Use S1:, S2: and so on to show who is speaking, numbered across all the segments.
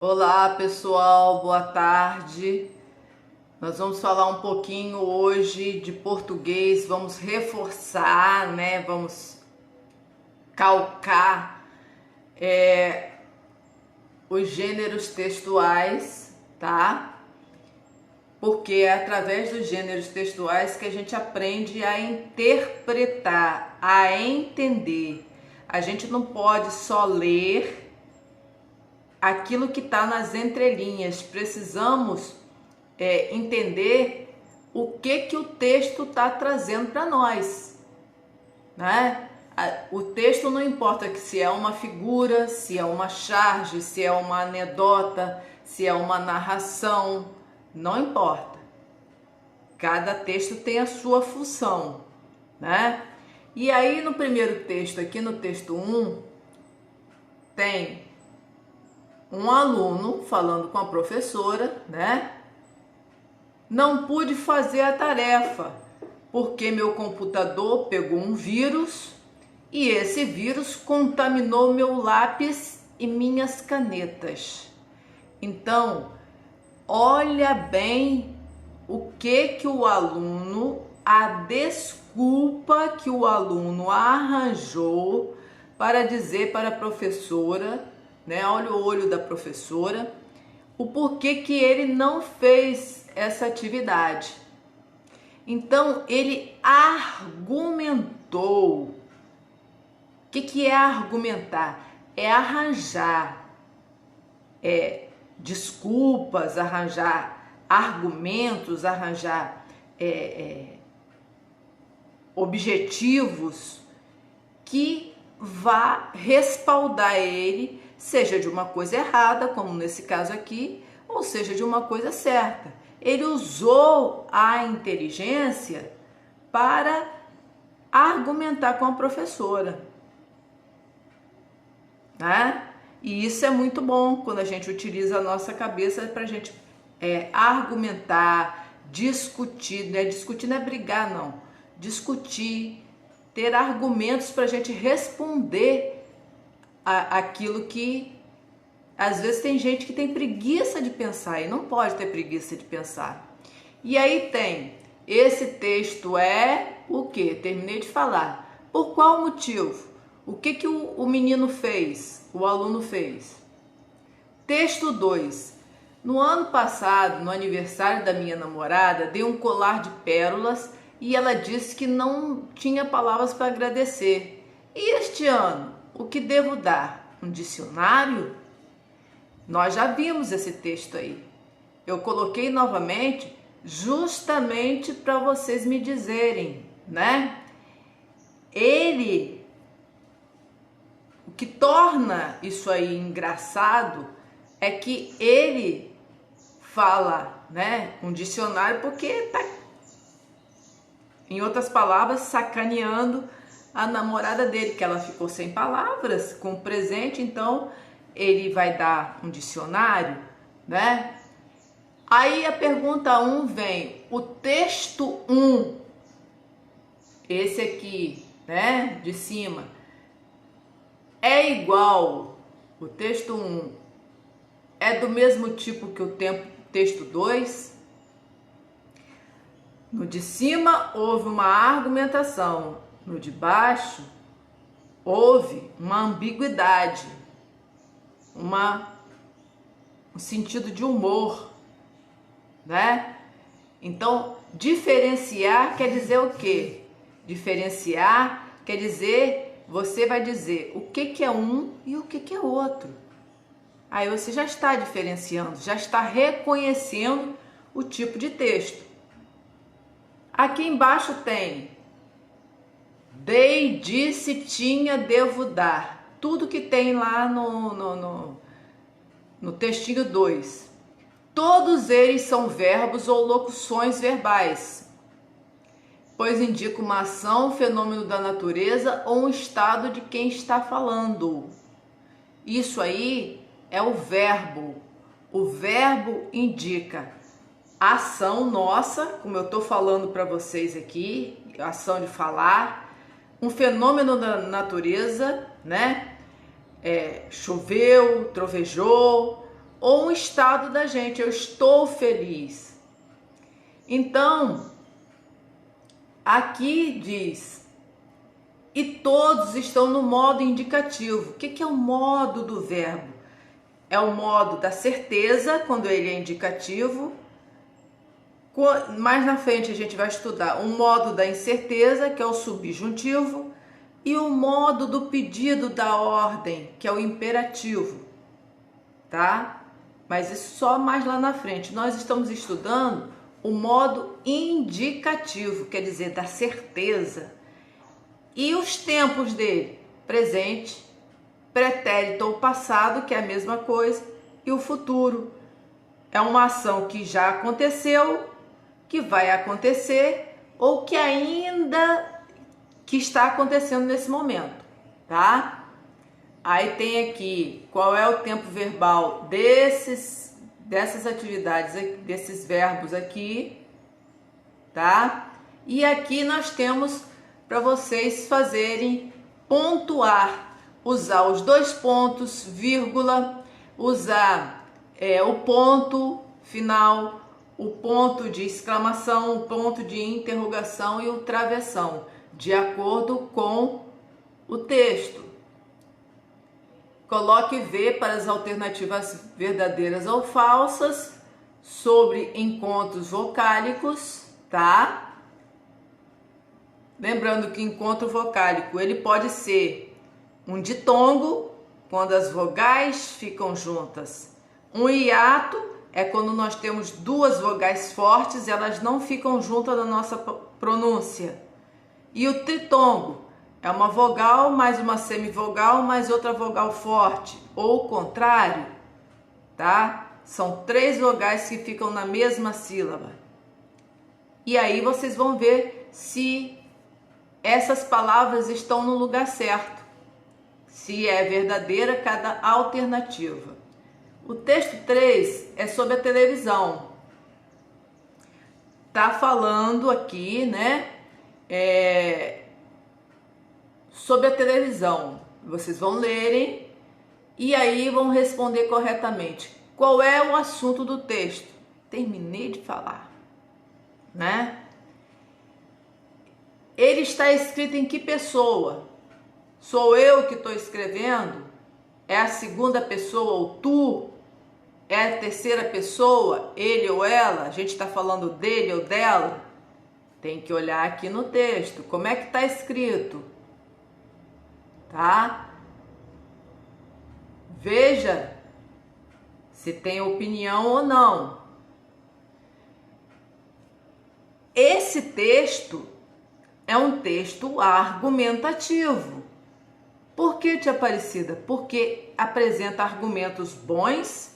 S1: Olá pessoal, boa tarde. Nós vamos falar um pouquinho hoje de português, vamos reforçar, né? Vamos calcar os gêneros textuais, tá? Porque é através dos gêneros textuais que a gente aprende a interpretar, a entender. A gente não pode só ler aquilo que está nas entrelinhas, precisamos entender o que o texto está trazendo para nós, né? O texto não importa que se é uma figura, se é uma charge, se é uma anedota, se é uma narração, não importa. Cada texto tem a sua função, né? E aí no primeiro texto, aqui no texto 1, tem um aluno falando com a professora, né? Não pude fazer a tarefa porque meu computador pegou um vírus e esse vírus contaminou meu lápis e minhas canetas. Então, olha bem a desculpa que o aluno arranjou para dizer para a professora, né? Olha o olho da professora, o porquê que ele não fez essa atividade. Então ele argumentou. O que é argumentar? É arranjar desculpas, arranjar argumentos, arranjar objetivos que vá respaldar ele, seja de uma coisa errada, como nesse caso aqui, ou seja de uma coisa certa. Ele usou a inteligência para argumentar com a professora, né? E isso é muito bom quando a gente utiliza a nossa cabeça para a gente argumentar, discutir, né? Discutir não é brigar, não. Discutir, ter argumentos para a gente responder aquilo que às vezes tem gente que tem preguiça de pensar e não pode ter preguiça de pensar. E aí tem, esse texto é o que? Terminei de falar. Por qual motivo? O que o menino fez? O aluno fez? Texto 2. No ano passado, no aniversário da minha namorada, dei um colar de pérolas e ela disse que não tinha palavras para agradecer. E este ano, o que devo dar? Um dicionário? Nós já vimos esse texto aí. Eu coloquei novamente justamente para vocês me dizerem, né? O que torna isso aí engraçado é que ele fala, né, um dicionário porque tá, em outras palavras, sacaneando a namorada dele, que ela ficou sem palavras com o presente, então ele vai dar um dicionário, né? Aí a pergunta 1 vem, o texto 1, esse aqui, né, de cima, é igual, o texto 1 é do mesmo tipo que o texto 2? No de cima houve uma argumentação, no de baixo houve uma ambiguidade, um sentido de humor, né? Então, diferenciar quer dizer o quê? Diferenciar quer dizer, você vai dizer o que é um e o que é outro. Aí você já está diferenciando, já está reconhecendo o tipo de texto. Aqui embaixo tem dei, disse, tinha, devo dar. Tudo que tem lá no textinho 2. Todos eles são verbos ou locuções verbais, pois indicam uma ação, fenômeno da natureza ou um estado de quem está falando. Isso aí é o verbo. O verbo indica a ação nossa, como eu estou falando para vocês aqui, a ação de falar, um fenômeno da natureza, né? Choveu, trovejou, ou um estado da gente, eu estou feliz. Então, aqui diz, e todos estão no modo indicativo. O que é o modo do verbo? É o modo da certeza, quando ele é indicativo. Mais na frente a gente vai estudar o modo da incerteza, que é o subjuntivo, e o modo do pedido da ordem, que é o imperativo, tá? Mas isso só mais lá na frente. Nós estamos estudando o modo indicativo, quer dizer, da certeza. E os tempos dele? Presente, pretérito ou passado, que é a mesma coisa, e o futuro. É uma ação que já aconteceu, que vai acontecer ou que está acontecendo nesse momento, tá? Aí tem aqui qual é o tempo verbal dessas atividades, desses verbos aqui, tá? E aqui nós temos para vocês fazerem pontuar, usar os dois pontos, vírgula, usar o ponto final, o ponto de exclamação, o ponto de interrogação e o travessão, de acordo com o texto. Coloque V para as alternativas verdadeiras ou falsas sobre encontros vocálicos, tá? Lembrando que encontro vocálico, ele pode ser um ditongo, quando as vogais ficam juntas. Um hiato é quando nós temos duas vogais fortes e elas não ficam juntas na nossa pronúncia. E o tritongo é uma vogal mais uma semivogal mais outra vogal forte, ou o contrário, tá? São três vogais que ficam na mesma sílaba. E aí vocês vão ver se essas palavras estão no lugar certo, se é verdadeira cada alternativa. O texto 3 é sobre a televisão. Tá falando aqui, né? Sobre a televisão. Vocês vão lerem e aí vão responder corretamente. Qual é o assunto do texto? Terminei de falar, né? Ele está escrito em que pessoa? Sou eu que estou escrevendo? É a segunda pessoa ou tu? É a terceira pessoa, ele ou ela? A gente está falando dele ou dela? Tem que olhar aqui no texto. Como é que está escrito? Tá? Veja se tem opinião ou não. Esse texto é um texto argumentativo. Por que, tia Aparecida? Porque apresenta argumentos bons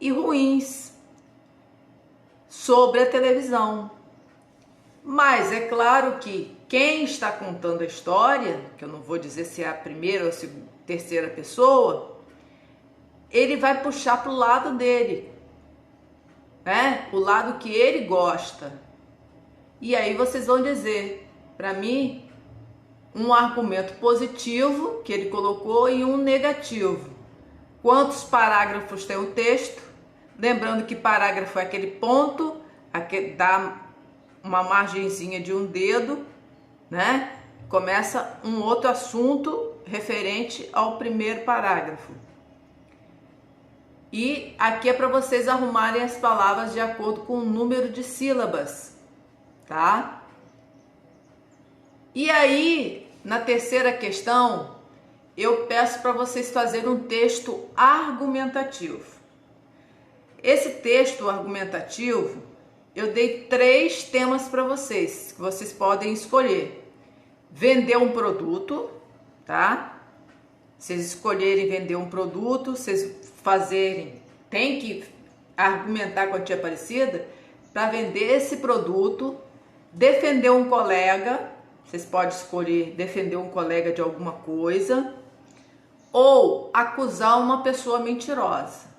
S1: e ruins sobre a televisão. Mas é claro que quem está contando a história, que eu não vou dizer se é a primeira ou a terceira pessoa, ele vai puxar para o lado dele, né? O lado que ele gosta. E aí vocês vão dizer, para mim, um argumento positivo que ele colocou e um negativo. Quantos parágrafos tem o texto? Lembrando que parágrafo é aquele ponto, dá uma margenzinha de um dedo, né? Começa um outro assunto referente ao primeiro parágrafo. E aqui é para vocês arrumarem as palavras de acordo com o número de sílabas, tá? E aí, na terceira questão, eu peço para vocês fazerem um texto argumentativo. Esse texto argumentativo, eu dei 3 temas para vocês, que vocês podem escolher. Vender um produto, tá? Vocês escolherem vender um produto, vocês tem que argumentar com a tia Aparecida para vender esse produto, defender um colega, vocês podem escolher defender um colega de alguma coisa, ou acusar uma pessoa mentirosa.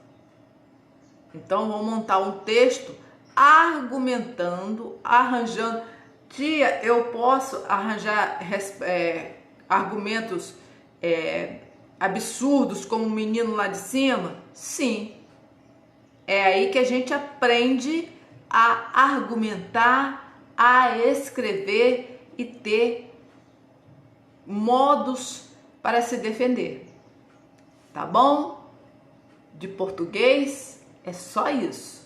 S1: Então, vou montar um texto argumentando, arranjando. Tia, eu posso arranjar argumentos absurdos como o menino lá de cima? Sim. É aí que a gente aprende a argumentar, a escrever e ter modos para se defender. Tá bom? De português é só isso.